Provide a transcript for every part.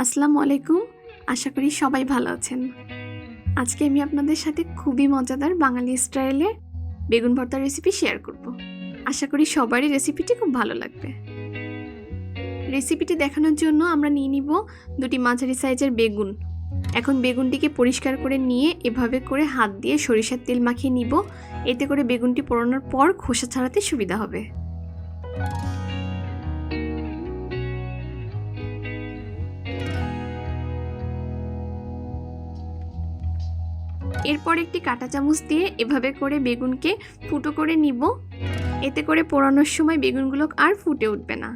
আসসালামু আলাইকুম। আশা করি সবাই ভালো আছেন। আজকে আমি আপনাদের সাথে খুবই মজাদার বাঙালি স্টাইলে বেগুন ভর্তা রেসিপি শেয়ার করব। আশা করি সবারই রেসিপিটি খুব ভালো লাগবে। রেসিপিটি দেখানোর জন্য আমরা নিয়ে নিব দুটি মাঝারি সাইজের বেগুন। এখন বেগুনটিকে পরিষ্কার করে নিয়ে এভাবে করে হাত দিয়ে সরিষার তেল মাখিয়ে নিব। এতে করে বেগুনটি পোড়ানোর পর খোসা ছাড়াতে সুবিধা হবে। এরপর একটি কাঁটা চামচ দিয়ে এভাবে করে বেগুনকে ফুটো করে নিব। এতে করে পোড়ানোর সময় বেগুনগুলো আর ফুটে উঠবে না।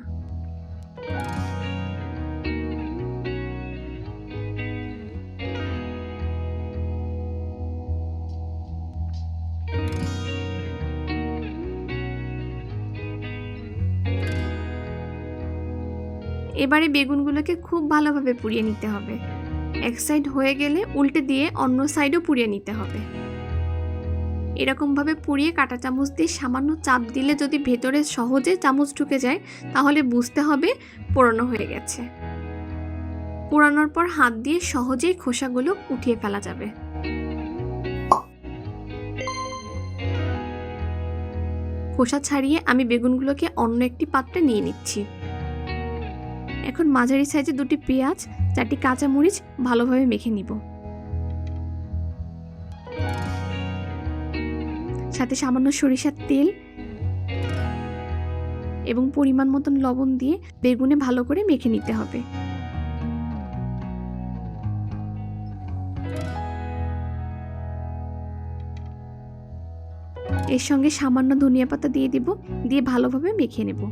এবারে বেগুনগুলোকে খুব ভালোভাবে পুড়িয়ে নিতে হবে। এক সাইড হয়ে গেলে উল্টে দিয়ে অন্য সাইডও পুড়িয়ে নিতে হবে। এরকমভাবে পুড়িয়ে কাঁটা চামচ দিয়ে সামান্য চাপ দিলে যদি ভেতরে সহজে চামচ ঢুকে যায় তাহলে বুঝতে হবে পোড়ানো হয়ে গেছে। পোড়ানোর পর হাত দিয়ে সহজেই খোসাগুলো উঠিয়ে ফেলা যাবে। খোসা ছাড়িয়ে আমি বেগুনগুলোকে অন্য একটি পাত্রে নিয়ে নিচ্ছি। এখন মাঝারি সাইজে দুটি পেঁয়াজ, 4টি কাঁচামরিচ ভালোভাবে মেখে নিব। সাথে সামান্য সরিষার তেল এবং পরিমাণ মতন লবণ দিয়ে বেগুনে ভালো করে মেখে নিতে হবে। এর সঙ্গে সামান্য ধনিয়া পাতা দিয়ে দিব, দিয়ে ভালোভাবে মেখে নেব।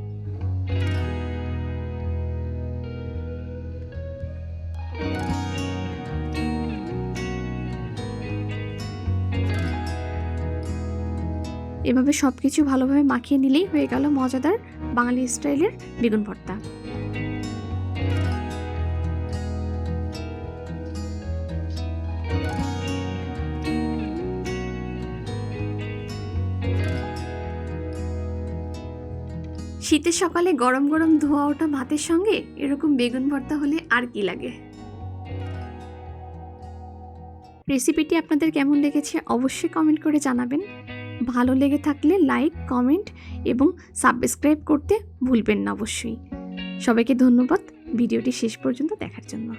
এভাবে সবকিছু ভালোভাবে মাখিয়ে নিলেই হয়ে গেল মজাদার বাঙালি স্টাইলের বেগুন ভর্তা। শীতের সকালে গরম গরম ধোয়া ওঠা ভাতের সঙ্গে এরকম বেগুন ভর্তা হলে আর কি লাগে। রেসিপিটি আপনাদের কেমন লেগেছে অবশ্যই কমেন্ট করে জানাবেন। ভালো লেগে থাকলে লাইক, কমেন্ট এবং সাবস্ক্রাইব করতে ভুলবেন না অবশ্যই। সবাইকে ধন্যবাদ ভিডিওটি শেষ পর্যন্ত দেখার জন্য।